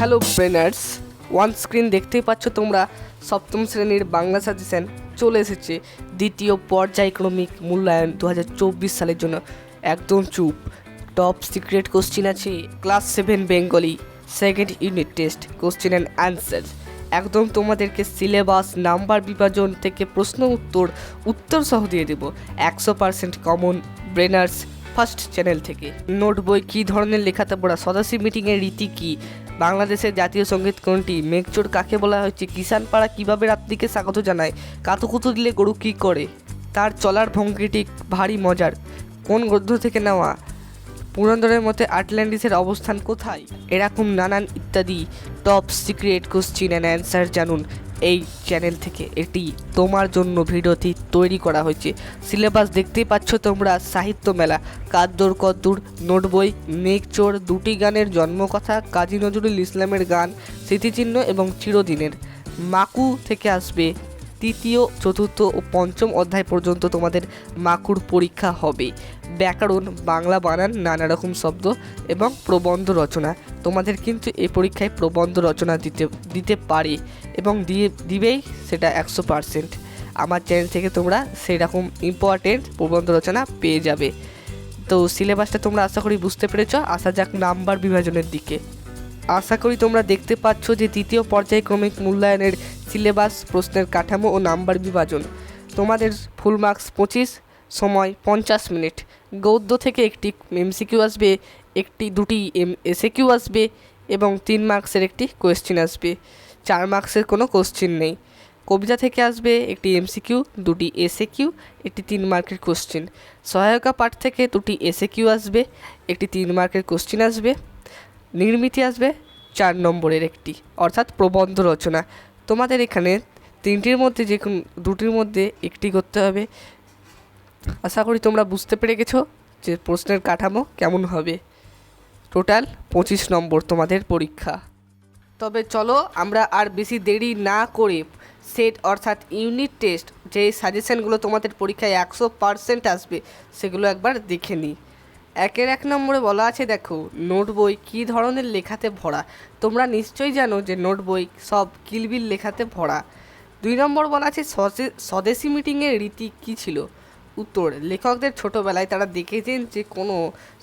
Hello ব্রেনার্স, one screen দেখতেই পাচ্ছ তোমরা। সপ্তম শ্রেণীর বাংলা সাজেশন চলে এসেছে। দ্বিতীয় পর্যায়ক্রমিক মূল্যায়ন 2024 সালের জন্য একদম চুপ। টপ সিক্রেট কোশ্চিন আছে, class 7 Bengali second unit test question and answer. একদম তোমাদেরকে সিলেবাস, নাম্বার বিভাজন থেকে প্রশ্ন উত্তর সহ দিয়ে দেবো 100% কমন। ব্রেনার্স ফার্স্ট চ্যানেল থেকে। নোট বই কী ধরনের লেখাতে পড়া, সদস্য মিটিংয়ের রীতি কী, বাংলাদেশের জাতীয় সঙ্গীত কোনটি, মেঘচোর কাকে বলা হয়েছে, কিষান পাড়া কীভাবে রাত্রিকে স্বাগত জানায়, কাতুকুতু দিলে গরু কী করে, তার চলার ভঙ্গিটি ভারী মজার, কোন গ্রন্থ থেকে নেওয়া, পুরন্দরের মতে আটলান্টিসের অবস্থান কোথায়, এরকম নানান ইত্যাদি top secret question and answer জানুন এই চ্যানেল থেকে। এটি তোমার জন্য ভিডিওটি তৈরি করা হয়েছে। সিলেবাস দেখতেই পাচ্ছ তোমরা। সাহিত্য মেলা, কাদ্দর কদ্দুর, নোট বই, মেঘচোর, দুটি গানের জন্মকথা, কাজী নজরুল ইসলামের গান, স্মৃতিচিহ্ন এবং চিরদিনের। মাকু থেকে আসবে তৃতীয়, চতুর্থ ও পঞ্চম অধ্যায় পর্যন্ত তোমাদের মাকুর পরীক্ষা হবে। ব্যাকরণ, বাংলা বানান, নানা রকম শব্দ এবং প্রবন্ধ রচনা। তোমাদের কিন্তু এই পরীক্ষায় প্রবন্ধ রচনা দিতে পারে এবং দিবেই, সেটা 100%। আমার চ্যানেল থেকে তোমরা সেই রকম ইম্পর্টেন্ট প্রবন্ধ রচনা পেয়ে যাবে। তো সিলেবাসটা তোমরা আশা করি বুঝতে পেরেছ। আসা যাক নাম্বার বিভাজনের দিকে। আশা করি তোমরা দেখতে পাচ্ছ যে তৃতীয় পর্যায়ক্রমিক মূল্যায়নের সিলেবাস, প্রশ্নের কাঠামো ও নাম্বার বিভাজন। তোমাদের ফুল মার্কস 25, সময় 50 মিনিট। গদ্য থেকে একটি এমসিকিউ আসবে, দুটি এসএকিউ আসবে এবং 3 মার্কসের একটি কোয়েশ্চেন আসবে। 4 মার্কসের কোনো কোশ্চেন নেই। কবিতা থেকে আসবে একটি এমসিকিউ, দুটি এসএকিউ, একটি 3 মার্কের কোশ্চেন। সহায়িকা পাঠ থেকে দুটি এসএকিউ আসবে, একটি 3 মার্কের কোশ্চেন আসবে। নির্মিতি আসবে 4 নম্বরের একটি, অর্থাৎ প্রবন্ধ রচনা। তোমাদের এখানে 3টির মধ্যে যে কোনো 2টির মধ্যে একটি করতে হবে। আশা করি তোমরা বুঝতে পেরে গেছো যে প্রশ্নের কাঠামো কেমন হবে। টোটাল 25 নম্বর তোমাদের পরীক্ষা। তবে চলো আমরা আর বেশি দেরি না করে সেট অর্থাৎ ইউনিট টেস্ট, যে সাজেশনগুলো তোমাদের পরীক্ষায় 100% আসবে, সেগুলো একবার দেখে নিই। 1 নম্বরে বলা আছে, দেখো, নোট বই কী ধরনের লেখাতে ভরা। তোমরা নিশ্চয়ই জানো যে নোট বই সব কিলবিল লেখাতে ভরা। 2 নম্বর বলা আছে, স্বদেশী মিটিংয়ের রীতি কী ছিল। উত্তর, লেখকদের ছোটোবেলায় তারা দেখেছেন যে কোনো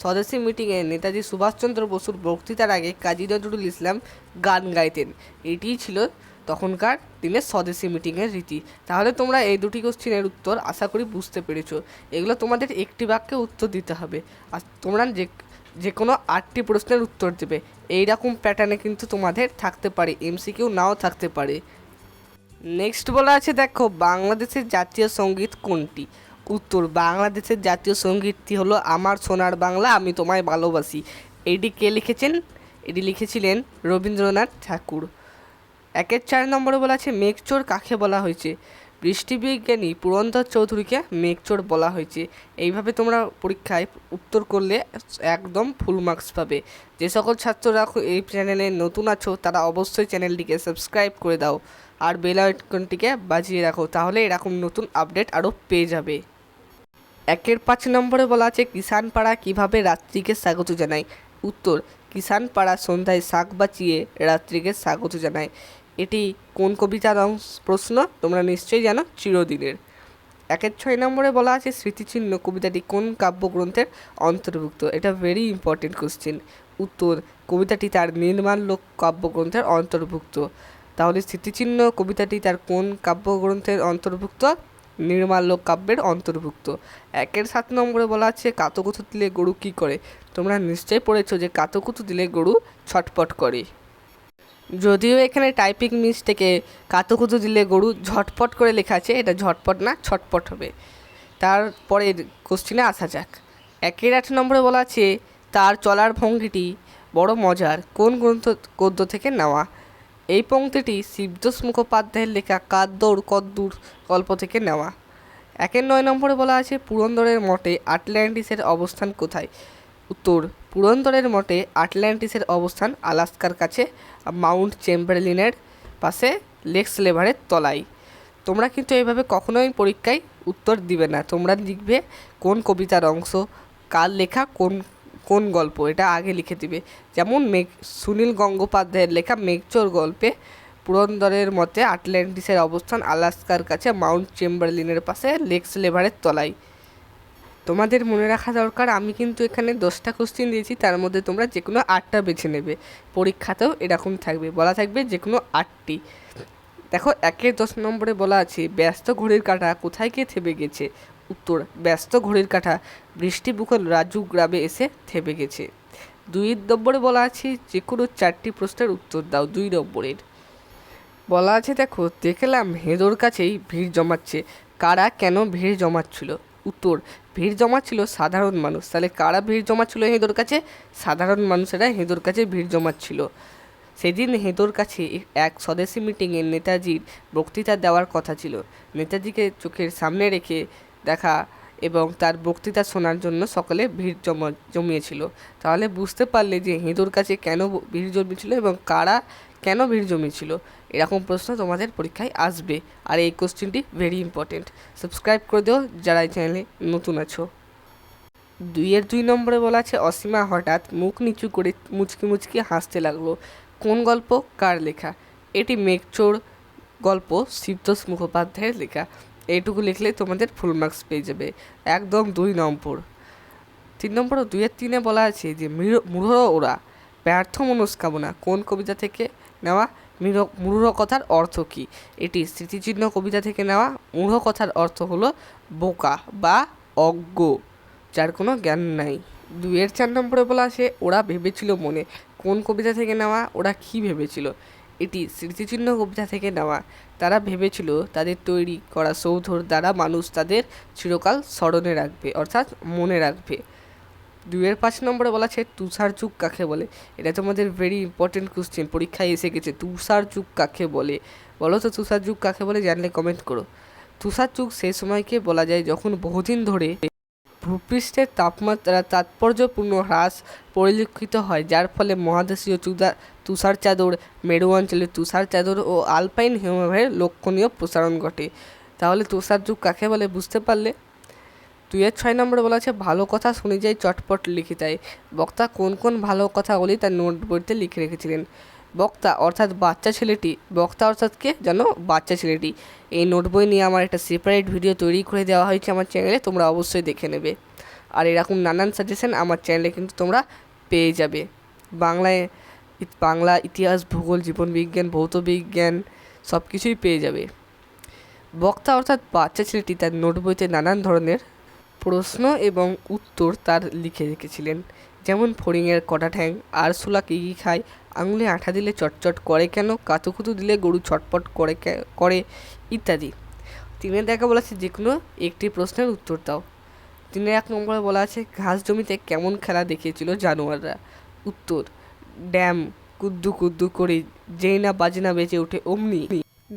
স্বদেশী মিটিংয়ে নেতাজি সুভাষচন্দ্র বসুর বক্তৃতার আগে কাজী নজরুল ইসলাম গান গাইতেন। এটিই ছিল তখনকার দিনের স্বদেশী মিটিংয়ের রীতি। তাহলে তোমরা এই 2টি কোশ্চেনের উত্তর আশা করি বুঝতে পেরেছো। এগুলো তোমাদের একটি বাক্যে উত্তর দিতে হবে, আর তোমরা যে কোনো 8টি প্রশ্নের উত্তর দেবে। এইরকম প্যাটার্নে কিন্তু তোমাদের থাকতে পারে, এমসিকিউ নাও থাকতে পারে। নেক্সট বলা আছে, দেখো, বাংলাদেশের জাতীয় সঙ্গীত কোনটি। উত্তর, বাংলাদেশের জাতীয় সঙ্গীতটি হলো আমার সোনার বাংলা আমি তোমায় ভালোবাসি। এটি কে লিখেছেন? এটি লিখেছিলেন রবীন্দ্রনাথ ঠাকুর। 4 নম্বরে বলা আছে, মেঘচোর কাকে বলা হয়েছে। বৃষ্টিবিজ্ঞানী পুরন্দর চৌধুরীকে মেঘচোর বলা হয়েছে। এইভাবে তোমরা পরীক্ষায় উত্তর করলে একদম ফুল মার্কস পাবে। যে সকল ছাত্ররা এই চ্যানেলে নতুন আছো তারা অবশ্যই চ্যানেলটিকে সাবস্ক্রাইব করে দাও আর বেল আইকনটিকে বাজিয়ে রাখো, তাহলে এরকম নতুন আপডেট আরও পেয়ে যাবে। 5 নম্বরে বলা আছে, কিষান পাড়া কীভাবে রাত্রিকে স্বাগত জানায়। উত্তর, কিষান পাড়া সন্ধ্যায় শাক বাঁচিয়ে রাত্রিকে স্বাগত জানায়। এটি কোন কবিতার প্রশ্ন তোমরা নিশ্চয়ই জানো, চিরদিনের। 6 নম্বরে বলা আছে, স্মৃতিচিহ্ন কবিতাটি কোন কাব্যগ্রন্থের অন্তর্ভুক্ত। এটা ভেরি ইম্পর্টেন্ট কোশ্চেন। উত্তর, কবিতাটি তার নির্মাল্য কাব্যগ্রন্থের অন্তর্ভুক্ত। তাহলে স্মৃতিচিহ্ন কবিতাটি তার কোন কাব্যগ্রন্থের অন্তর্ভুক্ত? নির্মাল্য কাব্যের অন্তর্ভুক্ত। 7 নম্বরে বলা আছে, কাতুকুতু দিলে গরু কী করে। তোমরা নিশ্চয়ই পড়েছো যে কাতুকুতু দিলে গরু ছটপট করে। যদিও এখানে টাইপিং মিস্টেকে কাতুকুতু দিলে গরু ঝটপট করে লেখা আছে, এটা ঝটপট না ছটপট হবে। তারপরে কোশ্চিনে আসা যাক। 8 নম্বরে বলা আছে, তার চলার ভঙ্গিটি বড় মজার, কোন গদ্য থেকে নেওয়া। এই পংক্তিটি শিবদাস মুখোপাধ্যায়ের লেখা কাদ্দর কদ্দুর গল্প থেকে নেওয়া। 9 নম্বরে বলা আছে, পুরন্দরের মতে আটলান্টিসের অবস্থান কোথায়। উত্তর, পুরন্দরের মতে আটলান্টিসের অবস্থান আলাস্কার কাছে, মাউন্ট চেম্বারলিনের পাশে, লেক স্লেভারের তলায়। তোমরা কিন্তু এইভাবে কখনোই পরীক্ষায় উত্তর দিবে না। তোমরা লিখবে কোন কবিতার অংশ, কার লেখা, কোন কোন গল্প, এটা আগে লিখে দিবে। যেমন সুনীল গঙ্গোপাধ্যায়ের লেখা মেঘচোর গল্পে পুরন্দরের মতে আটলান্টিসের অবস্থান আলাস্কার কাছে মাউন্ট চেম্বারলিনের পাশে লেক্স লেভারের তলায়। তোমাদের মনে রাখা দরকার, আমি কিন্তু এখানে 10টা কোশ্চেন দিয়েছি, তার মধ্যে তোমরা যে কোনো 8টা বেছে নেবে। পরীক্ষাতেও এরকম থাকবে, বলা থাকবে যে কোনো 8টি। দেখো 1-এর 10 নম্বরে বলা আছে ব্যস্ত ঘড়ির কাঁটা কোথায় গিয়ে থেমে গেছে। উত্তর, ব্যস্ত ঘড়ির কাঁটা বৃষ্টিবহুল রাজু গ্রামে এসে থেমে গেছে। 2 নম্বরে বলা আছে যে কোনো 4টি প্রশ্নের উত্তর দাও। 2 নম্বরের বলা আছে দেখো দেখলাম হেদোর কাছেই ভিড় জমাচ্ছে, কারা কেন ভিড় জমাচ্ছিল। উত্তর, ভিড় জমাচ্ছিল সাধারণ মানুষ। তাহলে কারা ভিড় জমাচ্ছিল হেদোর কাছে? সাধারণ মানুষেরা হেদোর কাছে ভিড় জমাচ্ছিল। সেদিন হেদোর কাছে এক স্বদেশী মিটিংয়ে নেতাজির বক্তৃতা দেওয়ার কথা ছিল। নেতাজিকে চোখের সামনে রেখে দেখা এবং তার বক্তৃতা শোনার জন্য সকলে ভিড় জমিয়েছিল। তাহলে বুঝতে পারলে যে হেদোর কাছে কেন ভিড় জমিয়েছিল এবং কারা কেন ভিড় জমিয়েছিল। এরকম প্রশ্ন তোমাদের পরীক্ষায় আসবে, আর এই কোশ্চেনটি ভেরি ইম্পর্টেন্ট। সাবস্ক্রাইব করে দিও যারা এই চ্যানেলে নতুন আছো। 2-এর 2 নম্বরে বলা আছে অসীমা হঠাৎ মুখ নিচু করে মুচকি মুচকি হাসতে লাগলো। কোন গল্প, কার লেখা? এটি মেঘচোর গল্প, শিবতোষ মুখোপাধ্যায়ের লেখা। এইটুকু লিখলে তোমাদের ফুল মার্কস পেয়ে যাবে, একদম 2 নম্বর। 3 নম্বর 2-এর 3-এ বলা আছে যে মূঢ় ওরা ব্যর্থ মনস্কামনা কোন কবিতা থেকে নেওয়া? মূঢ় কথার অর্থ কী? এটি স্মৃতিচিহ্ন কবিতা থেকে নেওয়া। মূঢ় কথার অর্থ হলো বোকা বা অজ্ঞ, যার কোনো জ্ঞান নাই। 2-এর 4 নম্বরে বলা আছে ওরা ভেবেছিল মনে কোন কবিতা থেকে নেওয়া? ওরা কী ভেবেছিল? এটি স্মৃতিচিহ্ন কবিতা থেকে নেওয়া। তারা ভেবেছিল তাদের তৈরি করা সৌধর দ্বারা মানুষ তাদের চিরকাল স্মরণে রাখবে, অর্থাৎ মনে রাখবে। 2-এর 5 নম্বরে বলা আছে তুষার যুগ কাকে বলে? এটা তোমাদের ভেরি ইম্পর্টেন্ট কোশ্চেন, পরীক্ষায় এসে গেছে। তুষার যুগ কাকে বলে? বলো তো তুষার যুগ কাকে বলে, জানলে কমেন্ট করো। তুষার যুগ সেই সময়কে বলা যায় যখন বহুদিন ধরে ভূপৃষ্ঠের তাপমাত্রা তাৎপর্যপূর্ণ হ্রাস পরিলক্ষিত হয়, যার ফলে মহাদেশীয় তুষার চাদর, মেরু অঞ্চলের তুষার চাদর ও আলপাইন হিমবাহের লক্ষণীয় প্রসারণ ঘটে। তাহলে তুষার যুগ কাকে বলে বুঝতে পারলে। 2-এর 6 নম্বরে বলা আছে ভালো কথা শুনে যাই চটপট লিখে দেয়। বক্তা কোন কোন ভালো কথাগুলি তার নোট বইতে লিখে রেখেছিলেন? বক্তা অর্থাৎ বাচ্চা ছেলেটি, বক্তা অর্থাৎ কে জানো? বাচ্চা ছেলেটি। এই নোট বই নিয়ে আমার একটা সেপারেট ভিডিও তৈরি করে দেওয়া হয়েছে আমার চ্যানেলে, তোমরা অবশ্যই দেখে নেবে। আর এরকম নানান সাজেশন আমার চ্যানেলে কিন্তু তোমরা পেয়ে যাবে। বাংলা ইতিহাস, ভূগোল, জীবনবিজ্ঞান, ভৌত বিজ্ঞান সব কিছুই পেয়ে যাবে। বক্তা অর্থাৎ বাচ্চা ছেলেটি তার নোট বইতে নানান ধরনের প্রশ্ন এবং উত্তর তার লিখে রেখেছিলেন। যেমন ফড়িংয়ের কটা ঠ্যাং, আরশোলা কী কী খায়, আঙুলে আঠা দিলে চটচট করে কেন, কাতুকুতু দিলে গরু ছটপট করে ইত্যাদি। 3-এ দেখা বলা আছে যে কোনো একটি প্রশ্নের উত্তর দাও। 3-এর 1 নম্বরে বলা আছে ঘাস জমিতে কেমন খেলা দেখিয়েছিল জানোয়াররা? উত্তর, ড্যাম কুদ্দু কুদ্দু করে যেই না বাজনা বেজে ওঠে অমনি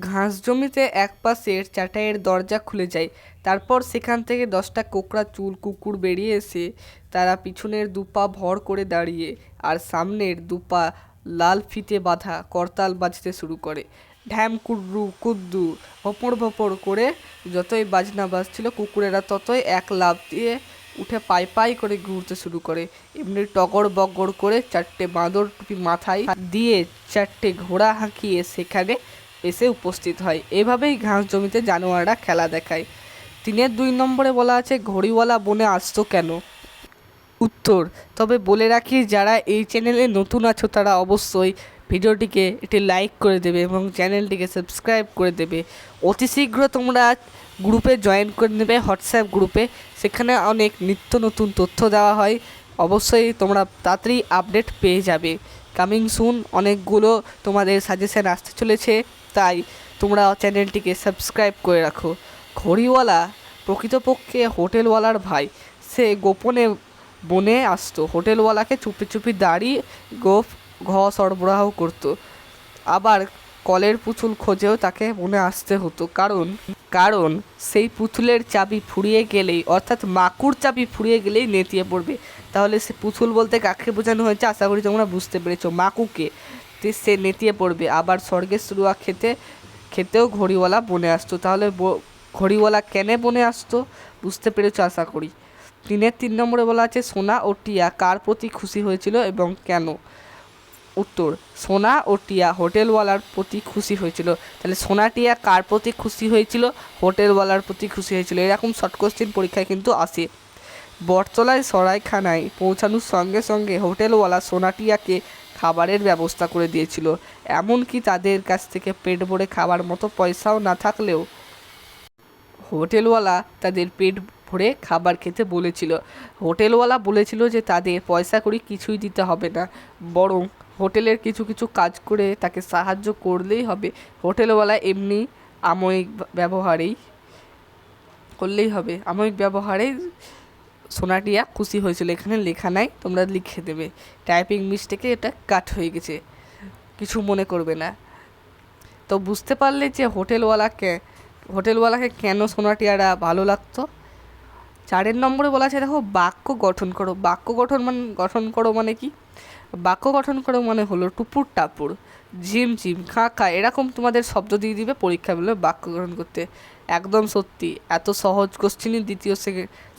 ঘাস জমিতে এক পাশের চাটাইয়ের দরজা খুলে যায়, তারপর সেখান থেকে 10টা কোকড়া চুল কুকুর বেরিয়ে এসে তারা পিছনের দুপা ভর করে দাঁড়িয়ে আর সামনের দুপা লাল ফিতে বাঁধা করতাল বাজতে শুরু করে। ঢ্যাম কুড্রু কুদ্দু ভপড় ভপড় করে যতই বাজনা বাজছিল কুকুরেরা ততই এক লাফ দিয়ে উঠে পাই পাই করে ঘুরতে শুরু করে। এমনি টগর বগর করে 4টে বাঁদর টুপি মাথায় দিয়ে 4টে ঘোড়া হাঁকিয়ে সেখানে এসে উপস্থিত হয়। এভাবেই ঘাস জমিতে জানোয়াররা খেলা দেখায়। 3-এর 2 নম্বরে বলা আছে ঘড়িওয়ালা বনে আসতো কেন? উত্তর, তবে বলে রাখি যারা এই চ্যানেলে নতুন আছো তারা অবশ্যই ভিডিওটিকে একটি লাইক করে দেবে এবং চ্যানেলটিকে সাবস্ক্রাইব করে দেবে। অতি শীঘ্র তোমরা গ্রুপে জয়েন করে নেবে, হোয়াটসঅ্যাপ গ্রুপে। সেখানে অনেক নিত্য নতুন তথ্য দেওয়া হয়, অবশ্যই তোমরা তাড়াতাড়ি আপডেট পেয়ে যাবে। কামিং সুন অনেকগুলো তোমাদের সাজেশন আসতে চলেছে, তাই তোমরা চ্যানেলটিকে সাবস্ক্রাইব করে রাখো। ঘড়িওয়ালা প্রকৃতপক্ষে হোটেলওয়ালার ভাই, সে গোপনে বনে আসতো, হোটেলওয়ালাকে চুপি চুপি দাঁড়িয়ে ঘ সরবরাহ করতো। আবার কলের পুতুল খোঁজেও তাকে বনে আসতে হতো, কারণ সেই পুতুলের চাবি ফুরিয়ে গেলেই, অর্থাৎ মাকুর চাবি ফুরিয়ে গেলেই নেতিয়ে পড়বে। তাহলে সে পুতুল বলতে কাকে বোঝানো হয়েছে আশা করি তোমরা বুঝতে পেরেছো, মাকুকে। সে নেতিয়ে পড়বে। আবার স্বর্গের সুরুয়া খেতেও ঘড়িওয়ালা বনে আসতো। তাহলে ঘড়িওয়ালা কেন বনে আসতো বুঝতে পেরেছো আশা করি। তিন নম্বরে বলা আছে সোনা ও টিয়া কার প্রতি খুশি হয়েছিল এবং কেন? উত্তর, সোনা ও টিয়া হোটেলওয়ালার প্রতি খুশি হয়েছিল। তাহলে সোনা টিয়া কার প্রতি খুশি হয়েছিল? হোটেলওয়ালার প্রতি খুশি হয়েছিল। এরকম শর্ট কোশ্চেন পরীক্ষায় কিন্তু আসে। বটতলায় সরাইখানায় পৌঁছানোর সঙ্গে সঙ্গে হোটেলওয়ালা সোনা টিয়াকে খাবারের ব্যবস্থা করে দিয়েছিল। এমনকি তাদের কাছ থেকে পেট ভরে খাবার মতো পয়সাও না থাকলেও হোটেলওয়ালা তাদের পেট ভরে খাবার খেতে বলেছিল। হোটেলওয়ালা বলেছিল যে তাদের পয়সা কড়ি কিছুই দিতে হবে না, বরং হোটেলের কিছু কিছু কাজ করে তাকে সাহায্য করলেই হবে। হোটেলওয়ালা এমনি আময়িক ব্যবহারেই করলেই হবে, আময়িক ব্যবহারেই সোনাটিয়া খুশি হয়েছিল। এখানে লেখা নাই, তোমরা লিখে দেবে। টাইপিং মিস্টেকে এটা কাট হয়ে গেছে, কিছু মনে করবে না। তো বুঝতে পারলে যে হোটেলওয়ালাকে কেন সোনাটিয়ারা ভালো লাগতো। 4 নম্বরে বলা আছে দেখো বাক্য গঠন করো। বাক্য গঠন করো মানে কি? বাক্য গঠন করো মানে হলো টুপুর টাপুর, ঝিমঝিম, খা খা, এরকম তোমাদের শব্দ দিয়ে দিবে পরীক্ষাগুলো বাক্য গঠন করতে। একদম সত্যি, এত সহজ কোশ্চেনই দ্বিতীয়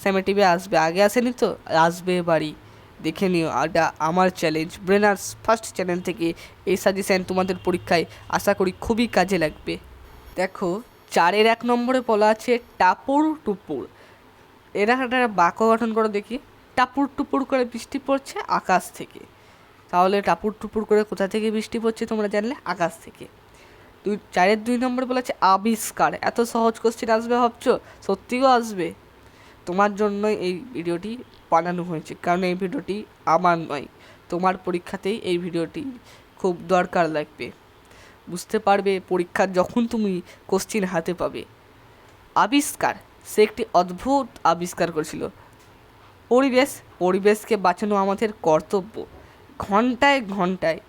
সেমেটিভে আসবে, আগে আসেনি তো, আসবে এবারই। দেখে নিও, এটা আমার চ্যালেঞ্জ, ব্রেনার্স ফার্স্ট চ্যানেল থেকে এই সাজেশান তোমাদের পরীক্ষায় আশা করি খুবই কাজে লাগবে। দেখো 4-1 নম্বরে বলা আছে টাপুর টুপুর। এরা একটা বাক্য গঠন করে দেখি। টাপুর টুপুর করে বৃষ্টি পড়ছে আকাশ থেকে। তাহলে টাপুর টুপুর করে কোথা থেকে বৃষ্টি পড়ছে তোমরা জানলে? আকাশ থেকে। 4-2 নম্বরে বলা আছে আবিষ্কার। এত সহজ কোশ্চেন আসবে ভাবছো? সত্যিও আসবে। তোমার জন্যই এই ভিডিওটি বানানো হয়েছে, কারণ এই ভিডিওটি আমার নয়, তোমার পরীক্ষাতেই এই ভিডিওটি খুব দরকার লাগবে। বুঝতে পারবে পরীক্ষার যখন তুমি কোশ্চেন হাতে পাবে। আবিষ্কার, সে একটি অদ্ভুত আবিষ্কার করেছিল। পরিবেশকে বাঁচানো আমাদের কর্তব্য। ঘন্টায় ঘন্টায়,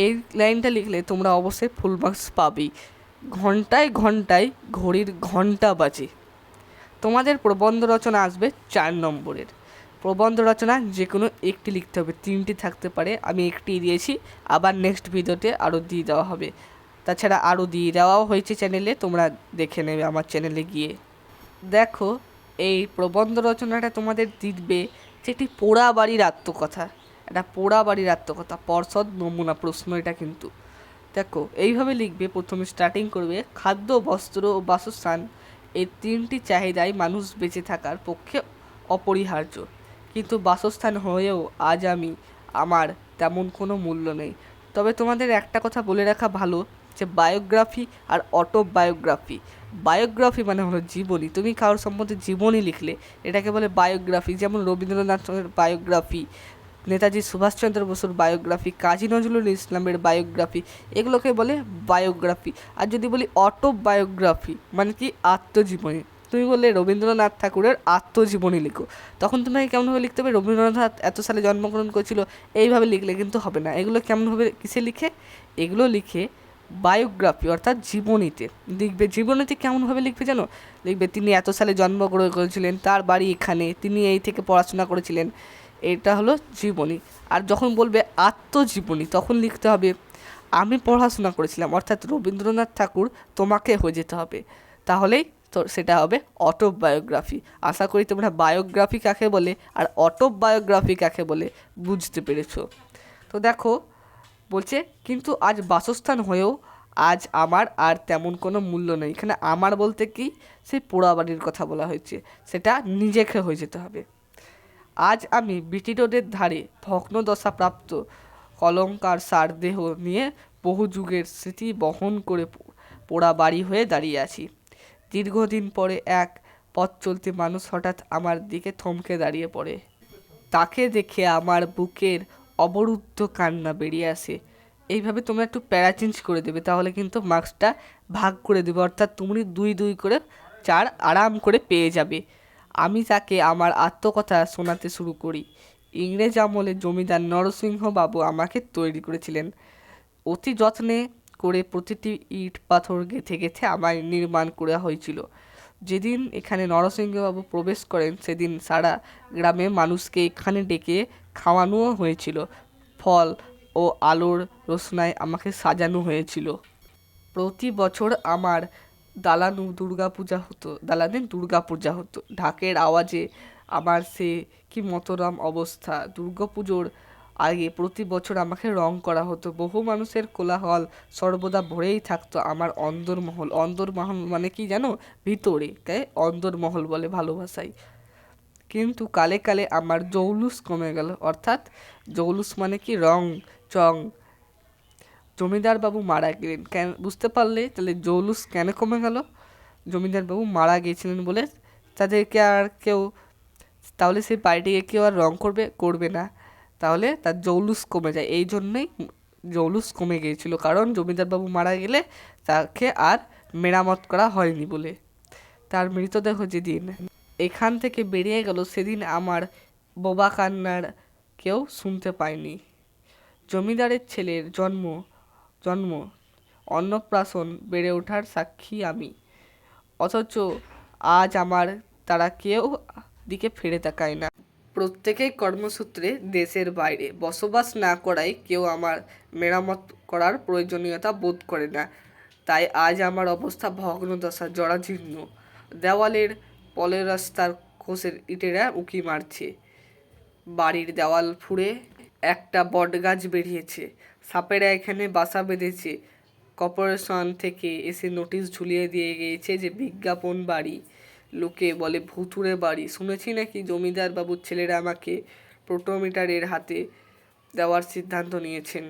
এই লাইনটা লিখলে তোমরা অবশ্যই ফুল মার্কস পাবেই। ঘন্টায় ঘন্টায় ঘড়ির ঘন্টা বাজে। তোমাদের প্রবন্ধ রচনা আসবে 4 নম্বরের। প্রবন্ধ রচনা যে কোনো একটি লিখতে হবে, 3টি থাকতে পারে, আমি একটি দিয়েছি, আবার নেক্সট ভিডিওতে আরও দিয়ে দেওয়া হবে। তাছাড়া আরও দিয়ে দেওয়াও হয়েছে চ্যানেলে, তোমরা দেখে নেবে আমার চ্যানেলে গিয়ে। দেখো এই প্রবন্ধ রচনাটা তোমাদের দিবে যেটি পোড়া বাড়ির আত্মকথা। এটা পোড়া বাড়ির আত্মকথা, পর্ষদ নমুনা প্রশ্ন এটা কিন্তু। দেখো এইভাবে লিখবে, প্রথমে স্টার্টিং করবে খাদ্য, বস্ত্র ও বাসস্থান, এই 3টি চাহিদাই মানুষ বেঁচে থাকার পক্ষে অপরিহার্য, কিন্তু বাসস্থান হয়েও আজ আমার তেমন কোনো মূল্য নেই। তবে তোমাদের একটা কথা বলে রাখা ভালো, যে বায়োগ্রাফি আর অটোবায়োগ্রাফি। বায়োগ্রাফি মানে হলো জীবনী, তুমি কারোর সম্বন্ধে জীবনী লিখলে এটাকে বলে বায়োগ্রাফি। যেমন রবীন্দ্রনাথের বায়োগ্রাফি, নেতাজি সুভাষচন্দ্র বসুর বায়োগ্রাফি, কাজী নজরুল ইসলামের বায়োগ্রাফি, এগুলোকে বলে বায়োগ্রাফি। আর যদি বলি অটোবায়োগ্রাফি মানে কি? আত্মজীবনী। তুমি বললে রবীন্দ্রনাথ ঠাকুরের আত্মজীবনী লিখো, তখন তোমাকে কেমনভাবে লিখতে হবে? রবীন্দ্রনাথ এত সালে জন্মগ্রহণ করেছিল, এইভাবে লিখলে কিন্তু হবে না। এগুলো কেমনভাবে কিসে লিখে? এগুলো লিখে বায়োগ্রাফি অর্থাৎ জীবনীতে লিখবে। জীবনীতে কেমনভাবে লিখবে জানো? লিখবে তিনি এত সালে জন্মগ্রহণ করেছিলেন, তার বাড়ি এখানে, তিনি এই থেকে পড়াশোনা করেছিলেন, এটা হলো জীবনী। আর যখন বলবে আত্মজীবনী তখন লিখতে হবে আমি পড়াশোনা করেছিলাম, অর্থাৎ রবীন্দ্রনাথ ঠাকুর তোমাকে হয়ে যেতে হবে, তাহলেই তো সেটা হবে অটোবায়োগ্রাফি। আশা করি তোমরা বায়োগ্রাফি কাকে বলে আর অটোবায়োগ্রাফি কাকে বলে বুঝতে পেরেছো। তো দেখো বলছে কিন্তু আজ বাসস্থান হয়েও আজ আমার আর তেমন কোনো মূল্য নেই। এখানে আমার বলতে কি? সেই পোড়া বাড়ির কথা বলা হয়েছে, সেটা নিজেকে হয়ে যেতে হবে। আজ আমি বিটি রোডের ধারে ভগ্নদশাপ্রাপ্ত কলঙ্কার সার দেহ নিয়ে বহু যুগের স্মৃতি বহন করে পোড়া বাড়ি হয়ে দাঁড়িয়ে আছি। দীর্ঘদিন পরে এক পথ চলতি মানুষ হঠাৎ আমার দিকে থমকে দাঁড়িয়ে পড়ে। তাকে দেখে আমার বুকের অবরুদ্ধ কান্না বেরিয়ে আসে। এইভাবে তোমরা একটু প্যারা চেঞ্জ করে দেবে, তাহলে কিন্তু মার্কসটা ভাগ করে দেবে, অর্থাৎ তুমি 2-2 করে 4 আরাম করে পেয়ে যাবে। আমি তাকে আমার আত্মকথা শোনাতে শুরু করি। ইংরেজ আমলে জমিদার নরসিংহ বাবু আমাকে তৈরি করেছিলেন। অতি যত্নে করে প্রতিটি ইট পাথর গেঁথে গেঁথে আমায় নির্মাণ করা হয়েছিল। যেদিন এখানে নরসিংহবাবু প্রবেশ করেন সেদিন সারা গ্রামে মানুষকে এখানে ডেকে খাওয়ানোও হয়েছিল। ফল ও আলোর রোশনায় আমাকে সাজানো হয়েছিল। প্রতি বছর আমার দালানে দুর্গাপূজা হতো। ঢাকের আওয়াজে আমার সে কি মতরাম অবস্থা। দুর্গাপুজোর আগে প্রতি বছর আমাকে রং করা হতো, বহু মানুষের কোলাহল সর্বদা ভরেই থাকতো আমার অন্দরমহল। অন্দরমহল মানে কি জানো? ভিতরে, তাই অন্দরমহল বলে ভালোবাসায়। কিন্তু কালে কালে আমার জৌলুস কমে গেল, অর্থাৎ জৌলুস মানে কি রং চং। জমিদার বাবু মারা গেলেন, কেন বুঝতে পারলে? তাহলে জৌলুস কেন কমে গেল? জমিদার বাবু মারা গিয়েছিলেন বলে তাদেরকে আর কেউ, তাহলে সেই বাড়িটিকে কেউ আর রং করবে না, তাহলে তার জৌলুস কমে যায়। এই জন্যই জৌলুস কমে গিয়েছিল, কারণ জমিদার বাবু মারা গেলে তাকে আর মেরামত করা হয়নি বলে। তার মৃতদেহ যেদিন এখান থেকে বেরিয়ে গেল সেদিন আমার বোবা কান্নার কেউ শুনতে পায়নি। জমিদারের ছেলের জন্ম অন্নপ্রাশন বেড়ে ওঠার সাক্ষী আমি, অথচ আজ আমার তারা কেউ দিকে ফিরে তাকায় না। প্রত্যেকেই কর্মসূত্রে দেশের বাইরে বসবাস না করায় কেউ আমার মেরামত করার প্রয়োজনীয়তা বোধ করে না। তাই আজ আমার অবস্থা ভগ্নদশা, জরাজীর্ণ। দেওয়ালের পলেরাস্তার খোসের ইটেরা উঁকি মারছে, বাড়ির দেওয়াল ফুঁড়ে একটা বটগাছ বেরিয়েছে, সাপেরা এখানে বাসা বেঁধেছে। কর্পোরেশন থেকে এসে নোটিশ ঝুলিয়ে দিয়ে গিয়েছে যে বিজ্ঞাপন বাড়ি, লোকে বলে ভুতুড়ে বাড়ি। শুনেছি নাকি জমিদার বাবুর ছেলেরা আমাকে প্রোটোমিটারের হাতে দেওয়ার সিদ্ধান্ত নিয়েছেন।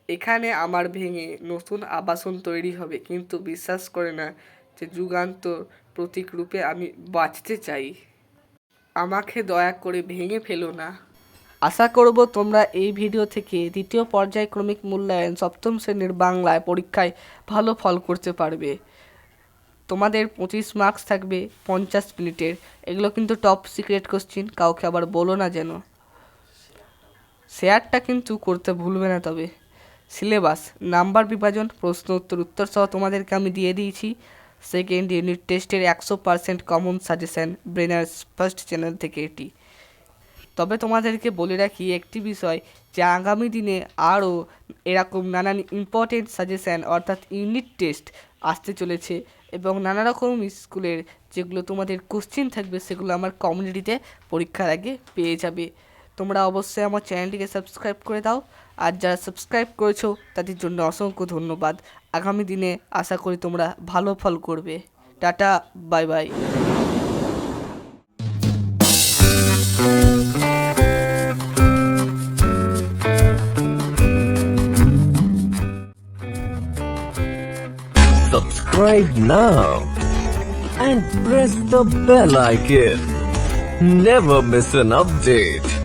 এখানে আমার ভেঙে নতুন আবাসন তৈরি হবে, কিন্তু বিশ্বাস করে না যে যুগান্তর প্রতীক রূপে আমি বাঁচতে চাই। আমাকে দয়া করে ভেঙে ফেলো না। আশা করব তোমরা এই ভিডিও থেকে দ্বিতীয় পর্যায়ক্রমিক মূল্যায়ন সপ্তম শ্রেণীর বাংলায় পরীক্ষায় ভালো ফল করতে পারবে। তোমাদের 25 মার্কস থাকবে 50 মিনিটের। এগুলো কিন্তু টপ সিক্রেট কোশ্চিন, কাউকে আবার বলো না যেন। শেয়ারটা কিন্তু করতে ভুলবে না। তবে সিলেবাস, নাম্বার বিভাজন, প্রশ্ন উত্তর সহ তোমাদেরকে আমি দিয়ে দিয়েছি। সেকেন্ড ইউনিট টেস্টের 100% কমন সাজেশন ব্রেনার্স ফার্স্ট চ্যানেল থেকে এটি। তবে তোমাদেরকে বলে রাখি একটি বিষয়, যে আগামী দিনে আরও এরকম নানান ইম্পর্টেন্ট সাজেশান অর্থাৎ ইউনিট টেস্ট আসতে চলেছে, এবং নানা রকম স্কুলের যেগুলো তোমাদের কোশ্চেন থাকবে সেগুলো আমার কমিউনিটিতে পরীক্ষার আগে পেয়ে যাবে। তোমরা অবশ্যই আমার চ্যানেলটিকে সাবস্ক্রাইব করে দাও, আর যারা সাবস্ক্রাইব করেছো তাদের জন্য অসংখ্য ধন্যবাদ। আগামী দিনে আশা করি তোমরা ভালো ফল করবে। Tata, bye bye. Subscribe now and press the bell icon. Never miss an update.